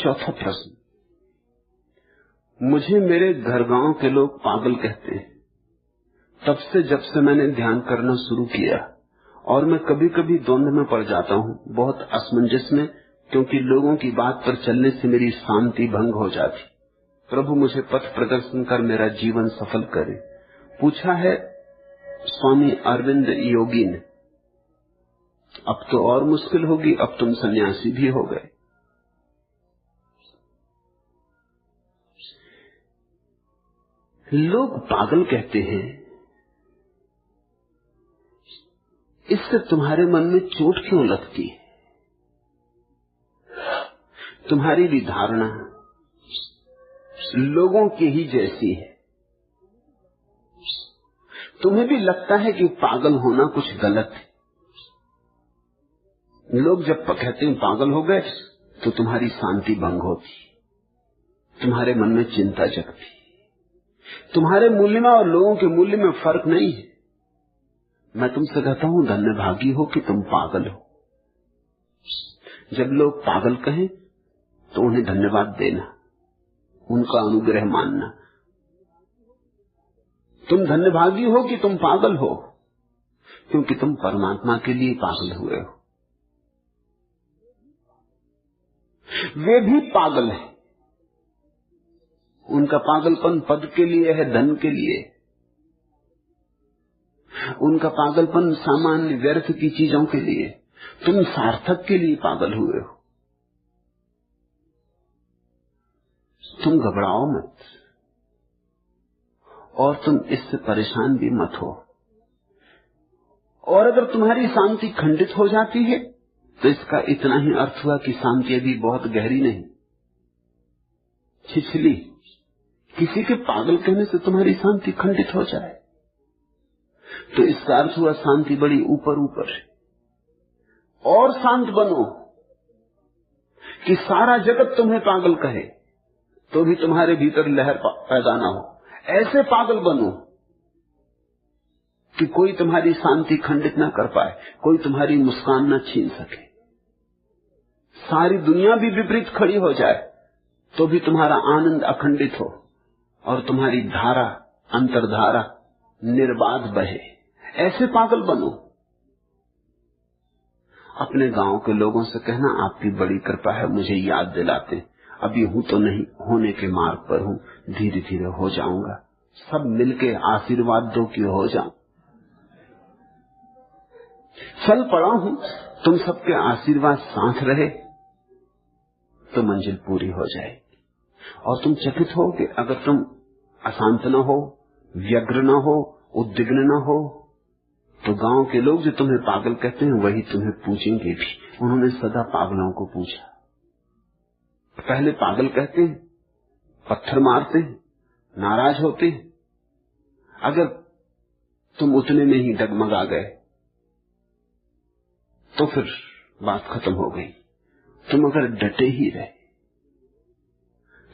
चौथा प्रश्न, मुझे मेरे घर गांव के लोग पागल कहते हैं। तब से जब से मैंने ध्यान करना शुरू किया, और मैं कभी कभी द्वंद्व में पड़ जाता हूँ, बहुत असमंजस में, क्योंकि लोगों की बात पर चलने से मेरी शांति भंग हो जाती। प्रभु मुझे पथ प्रदर्शन कर मेरा जीवन सफल करे। पूछा है स्वामी अरविंद योगी ने। अब तो और मुश्किल होगी, अब तुम सन्यासी भी हो गए। लोग पागल कहते हैं, इससे तुम्हारे मन में चोट क्यों लगती है? तुम्हारी भी धारणा लोगों की ही जैसी है। तुम्हें भी लगता है कि पागल होना कुछ गलत है। लोग जब कहते हैं पागल हो गए, तो तुम्हारी शांति भंग होती, तुम्हारे मन में चिंता जगती। तुम्हारे मूल्य में और लोगों के मूल्य में फर्क नहीं है। मैं तुमसे कहता हूं, धन्यभागी हो कि तुम पागल हो। जब लोग पागल कहें तो उन्हें धन्यवाद देना, उनका अनुग्रह मानना। तुम धन्यभागी हो कि तुम पागल हो, क्योंकि तुम परमात्मा के लिए पागल हुए हो। वे भी पागल हैं। उनका पागलपन पद के लिए है, धन के लिए। उनका पागलपन सामान्य व्यर्थ की चीजों के लिए। तुम सार्थक के लिए पागल हुए हो। तुम घबराओ मत, और तुम इससे परेशान भी मत हो। और अगर तुम्हारी शांति खंडित हो जाती है, तो इसका इतना ही अर्थ हुआ कि शांति अभी बहुत गहरी नहीं, छिछली। किसी के पागल कहने से तुम्हारी शांति खंडित हो जाए, तो इसका अर्थ हुआ शांति बड़ी ऊपर ऊपर है। और शांत बनो कि सारा जगत तुम्हें पागल कहे, तो भी तुम्हारे भीतर लहर पैदा ना हो। ऐसे पागल बनो कि कोई तुम्हारी शांति खंडित ना कर पाए, कोई तुम्हारी मुस्कान ना छीन सके। सारी दुनिया भी विपरीत खड़ी हो जाए, तो भी तुम्हारा आनंद अखंडित हो, और तुम्हारी धारा, अंतर्धारा निर्बाध बहे। ऐसे पागल बनो। अपने गांव के लोगों से कहना, आपकी बड़ी कृपा है, मुझे याद दिलाते। अभी हूं तो नहीं, होने के मार्ग पर हूं, धीरे धीरे हो जाऊंगा। सब मिलके आशीर्वाद दो कि हो जाऊं। चल पड़ा हूं, तुम सबके आशीर्वाद साथ रहे तो मंजिल पूरी हो जाएगी। और तुम चकित हो कि अगर तुम अशांत न हो, व्यग्र न हो, उद्विग्न न हो, तो गांव के लोग जो तुम्हें पागल कहते हैं वही तुम्हें पूछेंगे भी। उन्होंने सदा पागलों को पूछा। पहले पागल कहते हैं, पत्थर मारते हैं, नाराज होते हैं। अगर तुम उतने में ही डगमगा गए तो फिर बात खत्म हो गई। तुम अगर डटे ही रहे,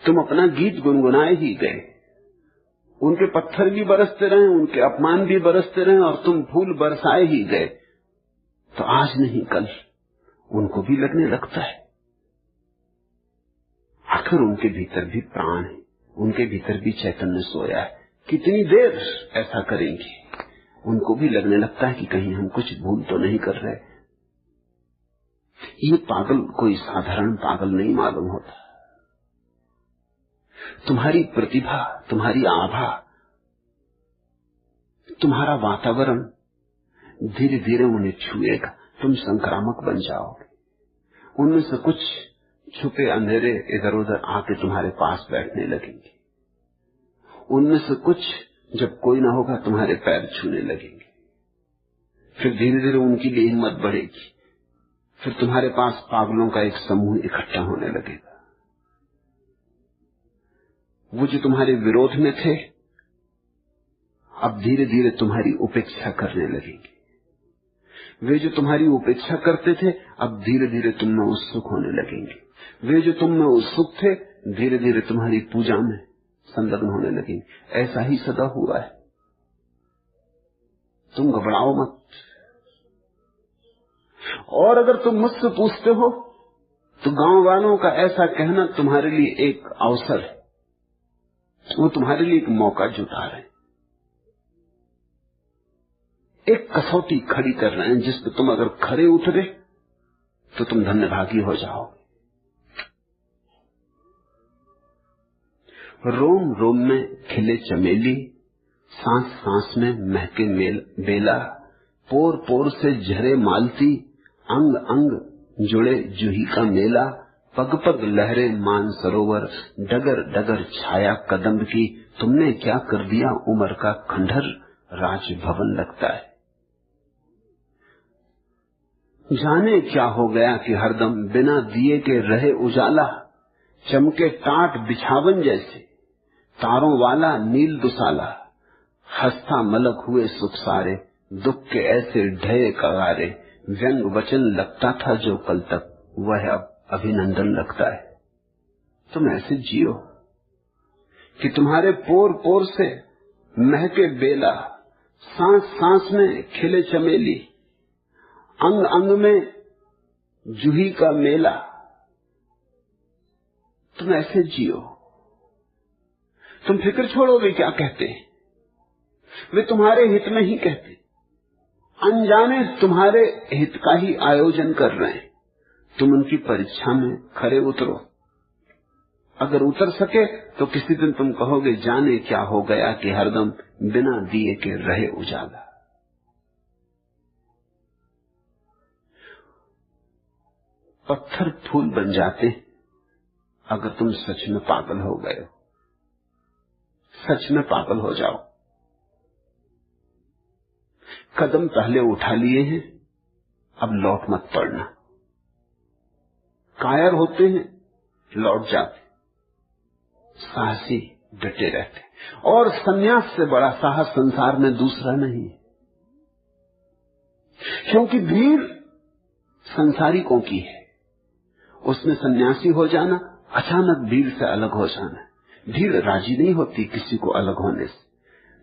तुम अपना गीत गुनगुनाए ही गए, उनके पत्थर भी बरसते रहे, उनके अपमान भी बरसते रहे, और तुम फूल बरसाए ही गए, तो आज नहीं कल उनको भी लगने लगता है आखिर उनके भीतर भी प्राण है, उनके भीतर भी चैतन्य सोया है। कितनी देर ऐसा करेंगे? उनको भी लगने लगता है कि कहीं हम कुछ भूल तो नहीं कर रहे। ये पागल कोई साधारण पागल नहीं मालूम होता। तुम्हारी प्रतिभा, तुम्हारी आभा, तुम्हारा वातावरण धीरे धीरे उन्हें छुएगा। तुम संक्रामक बन जाओगे। उनमें से कुछ छुपे अंधेरे इधर उधर आके तुम्हारे पास बैठने लगेंगे। उनमें से कुछ जब कोई ना होगा तुम्हारे पैर छूने लगेंगे। फिर धीरे धीरे उनकी भी हिम्मत बढ़ेगी। फिर तुम्हारे पास पागलों का एक समूह इकट्ठा होने लगेगा। वो जो तुम्हारे विरोध में थे, अब धीरे धीरे तुम्हारी उपेक्षा करने लगेंगे। वे जो तुम्हारी उपेक्षा करते थे, अब धीरे धीरे तुम में उत्सुक होने लगेंगे। वे जो तुम में उत्सुक थे, धीरे धीरे तुम्हारी पूजा में संलग्न होने लगेंगे। ऐसा ही सदा हुआ है। तुम घबराओ मत। और अगर तुम मुझसे पूछते हो तो गांव वालों का ऐसा कहना तुम्हारे लिए एक अवसर है, वो तुम्हारे लिए एक मौका जुटा रहे हैं, एक कसौटी खड़ी कर रहे हैं जिस पर तुम अगर खरे उतरे तो तुम धन्यभागी हो जाओगे। रोम रोम में खिले चमेली, सांस सांस में महके बेला, पोर पोर से झरे मालती, अंग अंग जुड़े जूही का मेला, पग पग लहरे मान सरोवर, डगर डगर छाया कदम्ब की, तुमने क्या कर दिया उम्र का खंडहर, राज भवन लगता है। जाने क्या हो गया कि हरदम बिना दिए के रहे उजाला, चमके टाट बिछावन जैसे, तारों वाला नील दुसाला, हंसता मलक हुए सुख सारे, दुख के ऐसे ढहे कगारे, व्यंग वचन लगता था जो कल तक, वह अब अभिनंदन लगता है। तुम ऐसे जियो कि तुम्हारे पोर पोर से महके बेला, सांस सांस में खिले चमेली, अंग अंग में जूही का मेला। तुम ऐसे जियो। तुम फिक्र छोड़ोगे क्या कहते हैं, वे तुम्हारे हित में ही कहते, अनजाने तुम्हारे हित का ही आयोजन कर रहे हैं। तुम उनकी परीक्षा में खरे उतरो, अगर उतर सके तो किसी दिन तुम कहोगे जाने क्या हो गया कि हरदम बिना दिए के रहे उजाला। पत्थर फूल बन जाते अगर तुम सच में पागल हो गए, सच में पागल हो जाओ। कदम पहले उठा लिए हैं, अब लौट मत पड़ना। कायर होते हैं, लौट जाते, साहसी डटे रहते, और सन्यास से बड़ा साहस संसार में दूसरा नहीं है। क्योंकि भीड़ संसारिकों की है, उसमें सन्यासी हो जाना अचानक भीड़ से अलग हो जाना। भीड़ राजी नहीं होती किसी को अलग होने से।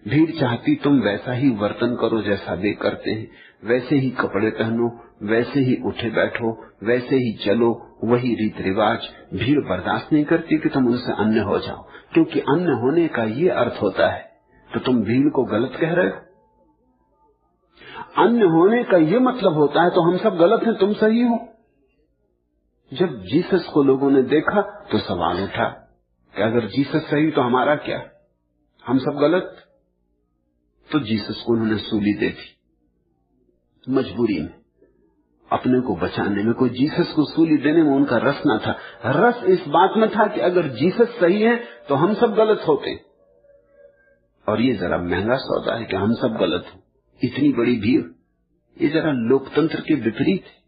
भीड़ चाहती तुम वैसा ही वर्तन करो जैसा वे करते हैं, वैसे ही कपड़े पहनो, वैसे ही उठे बैठो, वैसे ही चलो, वही रीत रिवाज। भीड़ बर्दाश्त नहीं करती कि तुम उनसे अन्य हो जाओ, क्योंकि अन्य होने का ये अर्थ होता है तो तुम भीड़ को गलत कह रहे हो। अन्य होने का ये मतलब होता है तो हम सब गलत हैं, तुम सही हो। जब जीसस को लोगों ने देखा तो सवाल उठा कि अगर जीसस सही तो हमारा क्या, हम सब गलत। तो जीसस को उन्होंने सूली दे दी मजबूरी में, अपने को बचाने में। कोई जीसस को सूली देने में उनका रस न था। रस इस बात में था कि अगर जीसस सही है तो हम सब गलत होते। और ये जरा महंगा सौदा है कि हम सब गलत हो, इतनी बड़ी भीड़, ये जरा लोकतंत्र के विपरीत है।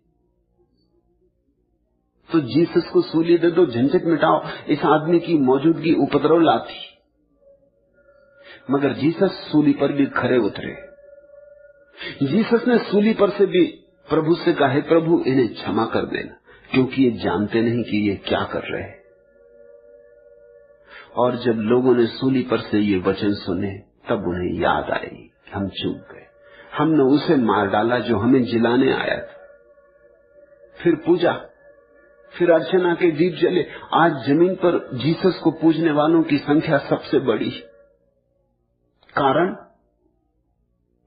तो जीसस को सूली दे दो, झंझट मिटाओ, इस आदमी की मौजूदगी उपद्रव लाती। मगर जीसस सूली पर भी खरे उतरे। जीसस ने सूली पर से भी प्रभु से कहा, हे प्रभु इन्हें क्षमा कर देना, क्योंकि ये जानते नहीं कि ये क्या कर रहे हैं। और जब लोगों ने सूली पर से ये वचन सुने तब उन्हें याद आई, हम चूक गए, हमने उसे मार डाला जो हमें जिलाने आया था। फिर पूजा, फिर अर्चना के दीप जले। आज जमीन पर जीसस को पूजने वालों की संख्या सबसे बड़ी। कारण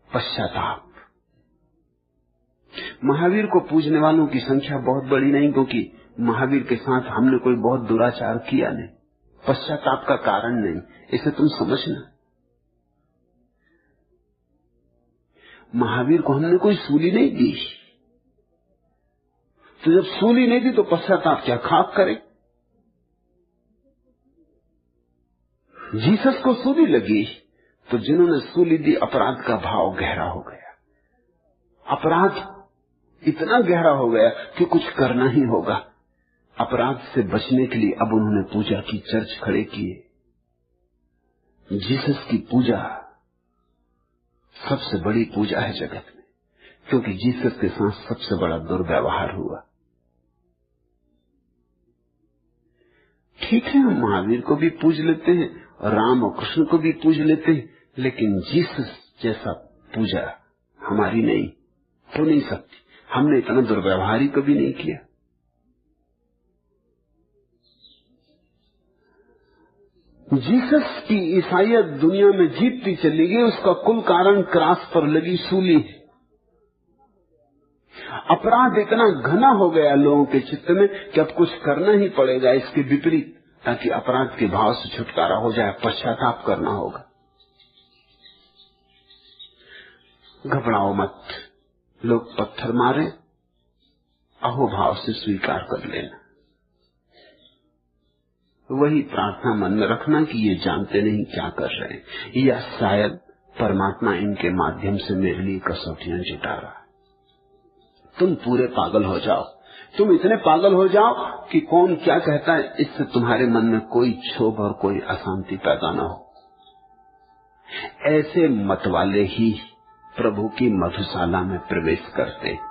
पश्चाताप। महावीर को पूजने वालों की संख्या बहुत बड़ी नहीं, क्योंकि महावीर के साथ हमने कोई बहुत दुराचार किया नहीं। पश्चाताप का कारण नहीं, इसे तुम समझना। महावीर को हमने कोई सूली नहीं दी, तो जब सूली नहीं दी तो पश्चाताप क्या खाक करे। जीसस को सूली लगी तो जिन्होंने सूली दी अपराध का भाव गहरा हो गया। अपराध इतना गहरा हो गया कि कुछ करना ही होगा। अपराध से बचने के लिए अब उन्होंने पूजा की, चर्च खड़े किए। जीसस की पूजा सबसे बड़ी पूजा है जगत में, क्योंकि जीसस के साथ सबसे बड़ा दुर्व्यवहार हुआ। ठीक है, हम महावीर को भी पूज लेते हैं, राम और कृष्ण को भी पूज लेते हैं, लेकिन जीसस जैसा पूजा हमारी नहीं हो नहीं सकती। हमने इतना दुर्व्यवहार ही कभी नहीं किया। जीसस की ईसाइयत दुनिया में जीतती चली गई, उसका कुल कारण क्रास पर लगी सूली है। अपराध इतना घना हो गया लोगों के चित्त में कि अब कुछ करना ही पड़ेगा इसके विपरीत, ताकि अपराध के भाव से छुटकारा हो जाए। पश्चाताप करना होगा। घबराओ मत, लोग पत्थर मारे, अहोभाव से स्वीकार कर लेना। वही प्रार्थना मन में रखना कि ये जानते नहीं क्या कर रहे हैं, या शायद परमात्मा इनके माध्यम से मेरे लिए कसौटियां जुटा रहा है। तुम पूरे पागल हो जाओ, तुम इतने पागल हो जाओ कि कौन क्या कहता है इससे तुम्हारे मन में कोई क्षोभ और कोई अशांति पैदा न हो। ऐसे मतवाले ही प्रभु की मधुशाला में प्रवेश करते।